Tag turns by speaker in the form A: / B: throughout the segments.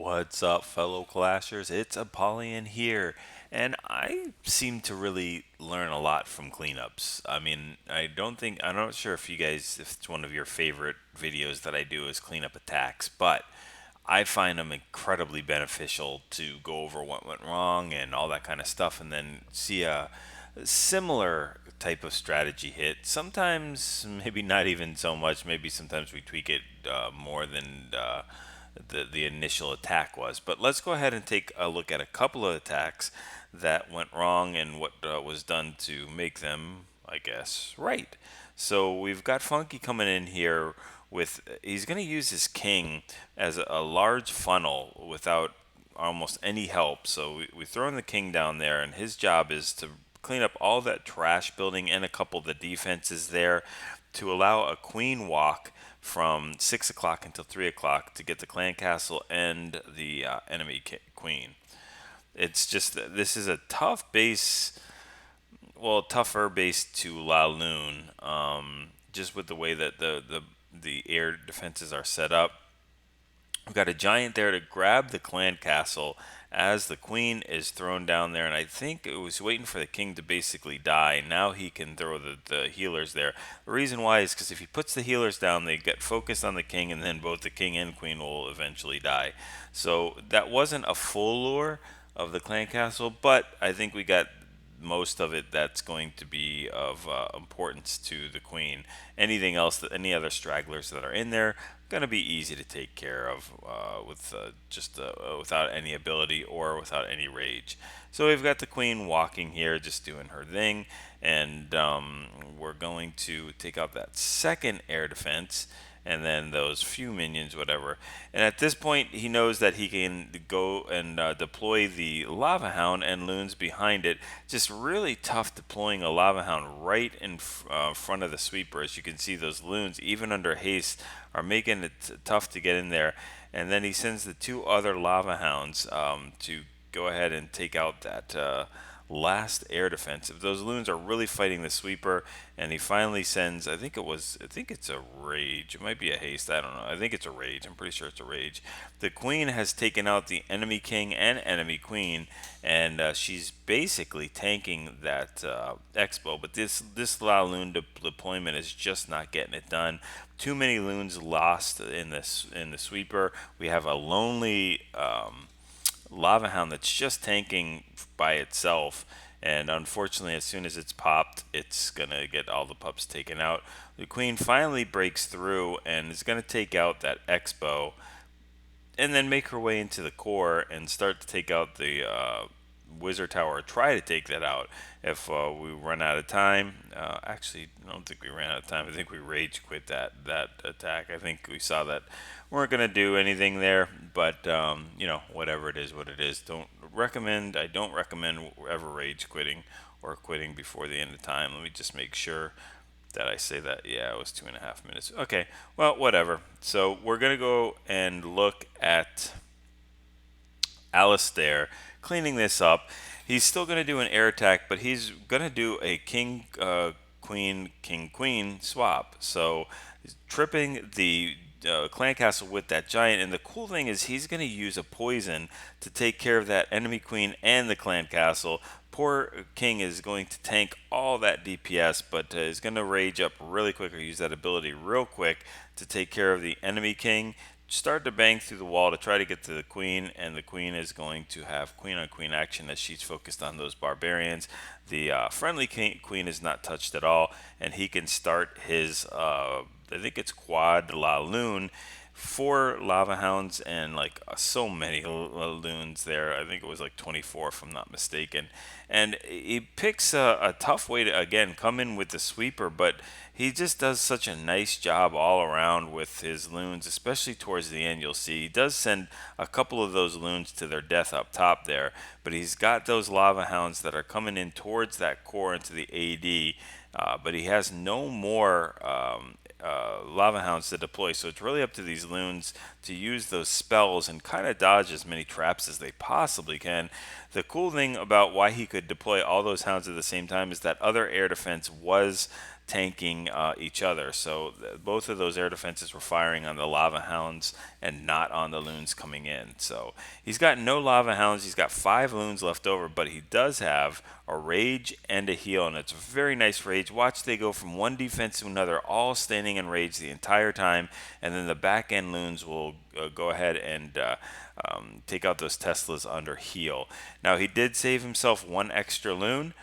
A: What's up, fellow Clashers? It's Apollyon here, and I seem to really learn a lot from cleanups. I mean, I'm not sure if if it's one of your favorite videos that I do is cleanup attacks, but I find them incredibly beneficial to go over what went wrong and all that kind of stuff, and then see a similar type of strategy hit. Sometimes, maybe not even so much. Maybe sometimes we tweak it more than the initial attack was. But let's go ahead and take a look at a couple of attacks that went wrong and what was done to make them, I guess, right. So we've got Funky coming in here with he's going to use his king as a large funnel without almost any help. So we throw in the king down there, and his job is to clean up all that trash building and a couple of the defenses there to allow a queen walk from 6 o'clock until 3 o'clock to get the clan castle and the enemy queen. It's just this is a tough base, well, tougher base to LaLoon, just with the way that the air defenses are set up. We've got a giant there to grab the clan castle as the queen is thrown down there, and I think it was waiting for the king to basically die. Now he can throw the healers there. The reason why is because if he puts the healers down, they get focused on the king, and then both the king and queen will eventually die. So that wasn't a full lure of the clan castle, but I think we got most of it that's going to be of importance to the queen. Anything else, that any other stragglers that are in there, going to be easy to take care of with just without any ability or without any rage. So we've got the queen walking here, just doing her thing, and we're going to take out that second air defense and then those few minions, whatever. And at this point, he knows that he can go and deploy the Lava Hound and loons behind it. Just really tough deploying a Lava Hound right in front of the sweeper. As you can see, those loons, even under haste, are making it tough to get in there. And then he sends the two other Lava Hounds to go ahead and take out that last air defense. If those loons are really fighting the sweeper, and he finally sends, I think it's a rage. It might be a haste. I don't know. I think it's a rage. I'm pretty sure it's a rage. The queen has taken out the enemy king and enemy queen, and she's basically tanking that expo. But this LaLoon deployment is just not getting it done. Too many loons lost in the sweeper. We have a lonely Lava Hound that's just tanking by itself, and unfortunately, as soon as it's popped, it's gonna get all the pups taken out. The queen finally breaks through and is gonna take out that expo, and then make her way into the core and start to take out the wizard tower, or try to take that out. If we run out of time, actually, I don't think we ran out of time. I think we rage quit that attack. I think we saw that we weren't gonna do anything there, but whatever it is, what it is. I don't recommend ever rage quitting or quitting before the end of time. Let me just make sure that I say that. Yeah, it was 2.5 minutes. Okay, well, whatever. So we're gonna go and look at Alistair cleaning this up. He's still going to do an air attack, but he's going to do a king queen swap. So he's tripping the clan castle with that giant, and the cool thing is he's going to use a poison to take care of that enemy queen and the clan castle. Poor king is going to tank all that DPS, but is going to rage up really quick, or use that ability real quick to take care of the enemy king. Start to bang through the wall to try to get to the queen, and the queen is going to have queen on queen action as she's focused on those barbarians. The friendly queen is not touched at all, and he can start his I think it's quad LaLoon, 4 lava hounds and like so many loons there. I think it was like 24 if I'm not mistaken. And he picks a tough way to again come in with the sweeper, but he just does such a nice job all around with his loons, especially towards the end. You'll see he does send a couple of those loons to their death up top there, but he's got those lava hounds that are coming in towards that core into the AD. But he has no more lava hounds to deploy, so it's really up to these loons to use those spells and kind of dodge as many traps as they possibly can. The cool thing about why he could deploy all those hounds at the same time is that other air defense was tanking each other. So both of those air defenses were firing on the lava hounds and not on the loons coming in. So he's got no lava hounds. He's got 5 loons left over, but he does have a rage and a heal, and it's a very nice rage. Watch, they go from one defense to another, all standing in rage the entire time, and then the back end loons will go ahead and take out those Teslas under heal. Now he did save himself one extra loon,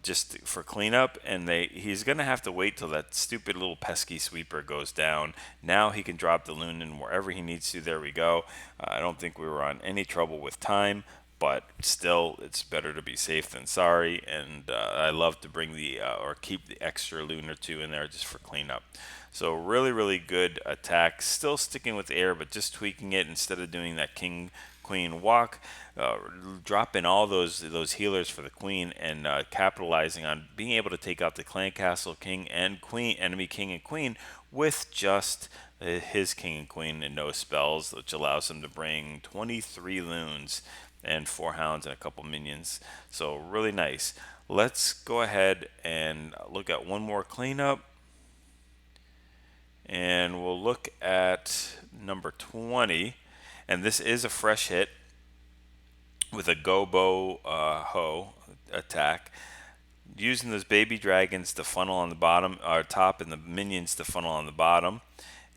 A: just for cleanup, and he's gonna have to wait till that stupid little pesky sweeper goes down. Now he can drop the loon in wherever he needs to. There we go. I don't think we were on any trouble with time, but still, it's better to be safe than sorry. And I love to bring the or keep the extra loon or two in there just for cleanup. So really, really good attack. Still sticking with air, but just tweaking it instead of doing that king queen walk, drop in all those healers for the queen, and capitalizing on being able to take out the clan castle king and queen, enemy king and queen, with just his king and queen and no spells, which allows him to bring 23 loons and 4 hounds and a couple minions. So really nice. Let's go ahead and look at one more cleanup, and we'll look at number 20. And this is a fresh hit with a GoBoHo attack, using those baby dragons to funnel on the bottom or top, and the minions to funnel on the bottom.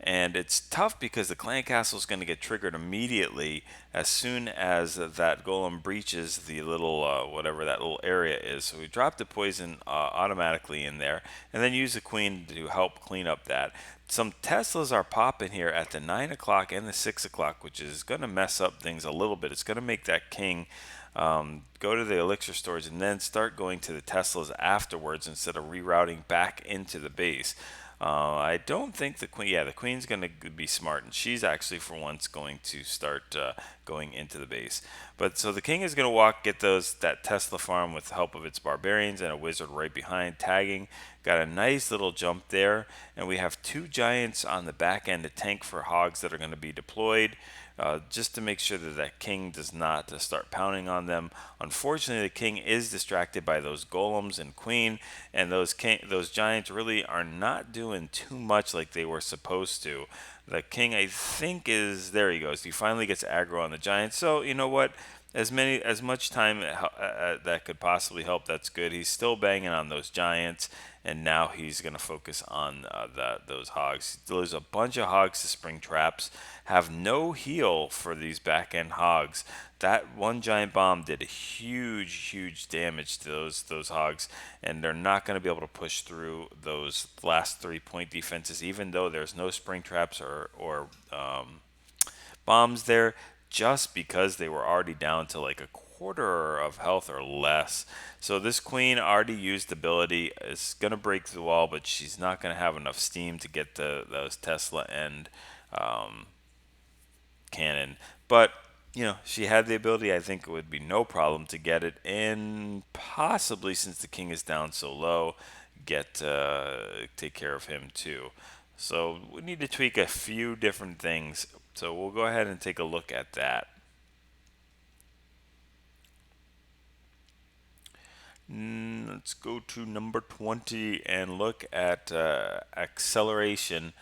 A: And it's tough because the clan castle is going to get triggered immediately as soon as that golem breaches the little whatever that little area is. So we drop the poison automatically in there, and then use the queen to help clean up that. Some Teslas are popping here at the 9 o'clock and the 6 o'clock, which is going to mess up things a little bit. It's going to make that king go to the elixir storage and then start going to the Teslas afterwards instead of rerouting back into the base. I don't think the queen. Yeah, the queen's going to be smart, and she's actually for once going to start going into the base. But so the king is going to get that Tesla farm with the help of its barbarians and a wizard right behind, tagging. Got a nice little jump there, and we have 2 giants on the back end to tank for hogs that are going to be deployed. Just to make sure that that king does not start pounding on them. Unfortunately, the king is distracted by those golems and queen, and those giants really are not doing too much like they were supposed to. The king, I think, there he goes. He finally gets aggro on the giants. So you know what? As much time that could possibly help, that's good. He's still banging on those giants, and now he's going to focus on those hogs. There's a bunch of hogs to spring traps. Have no heal for these back end hogs. That one giant bomb did a huge damage to those hogs, and they're not going to be able to push through those last 3-point defenses, even though there's no spring traps or bombs there, just because they were already down to like a quarter of health or less. So this queen already used ability, is going to break through the wall, but she's not going to have enough steam to get those Tesla and cannon. But she had the ability. I think it would be no problem to get it, and possibly, since the king is down so low, take care of him too. So we need to tweak a few different things. So we'll go ahead and take a look at that. Let's go to number 20 and look at acceleration.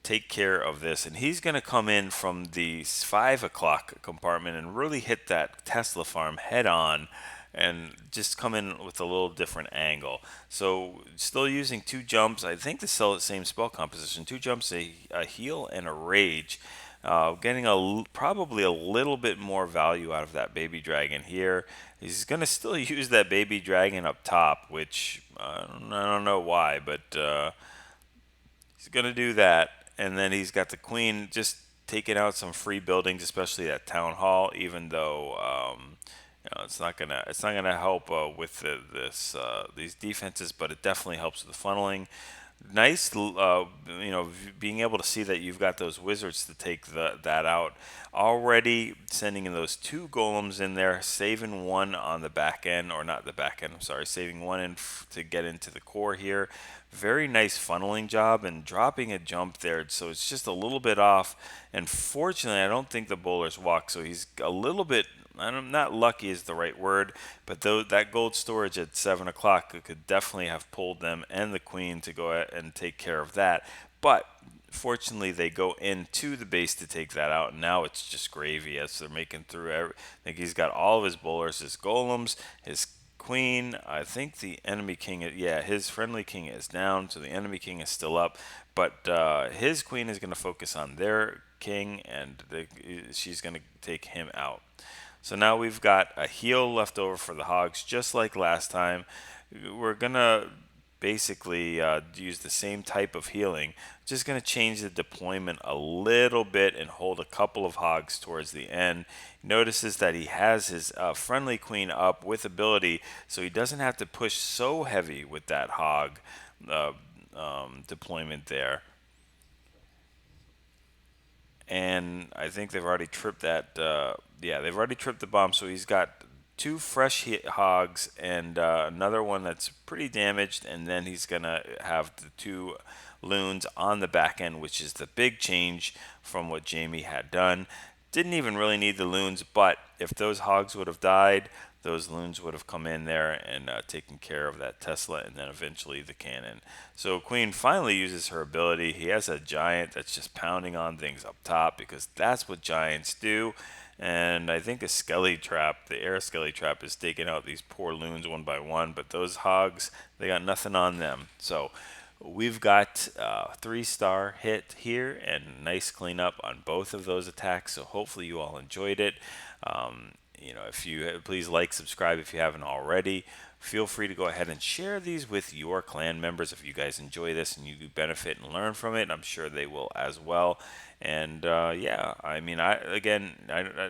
A: Take care of this, and he's going to come in from the 5 o'clock compartment and really hit that Tesla farm head on, and just come in with a little different angle. So still using 2 jumps. I think the same spell composition: 2 jumps, a heal, and a rage. Getting probably a little bit more value out of that baby dragon here. He's going to still use that baby dragon up top, which I don't know why, but he's going to do that. And then he's got the queen just taking out some free buildings, especially that town hall. Even though it's not gonna help with these defenses, but it definitely helps with the funneling. Nice, being able to see that you've got those wizards to take that out. Already sending in those 2 golems in there, saving one on the back end, or not the back end, I'm sorry, saving one in to get into the core here. Very nice funneling job, and dropping a jump there, so it's just a little bit off. And fortunately, I don't think the bowlers walk, so he's a little bit not lucky is the right word, but though that gold storage at 7 o'clock could definitely have pulled them and the queen to go ahead and take care of that. But fortunately, they go into the base to take that out, and now it's just gravy as they're making through. I think he's got all of his bowlers, his golems, his queen. I think the enemy king, yeah, his friendly king is down, so the enemy king is still up. But his queen is going to focus on their king, and she's going to take him out. So now we've got a heal left over for the hogs, just like last time. We're going to basically use the same type of healing. Just going to change the deployment a little bit and hold a couple of hogs towards the end. Notices that he has his friendly queen up with ability, so he doesn't have to push so heavy with that hog uh, deployment there. And I think they've already tripped that. Yeah, they've already tripped the bomb. So he's got two fresh hogs and another one that's pretty damaged, and then he's gonna have the two loons on the back end, which is the big change from what Jamie had done. Didn't even really need the loons, but if those hogs would have died, those loons would have come in there and taken care of that Tesla and then eventually the cannon. So Queen finally uses her ability. He has a giant that's just pounding on things up top because that's what giants do. And I think a skelly trap, the air skelly trap, is taking out these poor loons one by one. But those hogs, they got nothing on them. So we've got a 3-star hit here and nice cleanup on both of those attacks. So hopefully you all enjoyed it. If you please like, subscribe if you haven't already. Feel free to go ahead and share these with your clan members if you guys enjoy this and you do benefit and learn from it. I'm sure they will as well. And yeah, I mean, I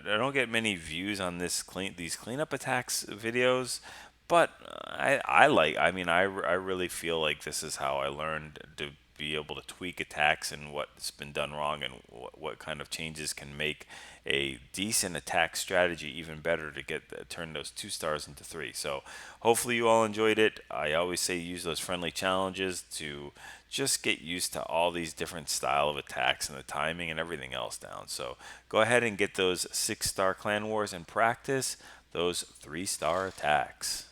A: don't get many views on these cleanup attacks videos, but I really feel like this is how I learned to be able to tweak attacks and what's been done wrong and what kind of changes can make a decent attack strategy even better to turn those 2 stars into 3. So hopefully you all enjoyed it. I always say use those friendly challenges to just get used to all these different style of attacks and the timing and everything else down. So go ahead and get those 6-star clan wars and practice those 3-star attacks.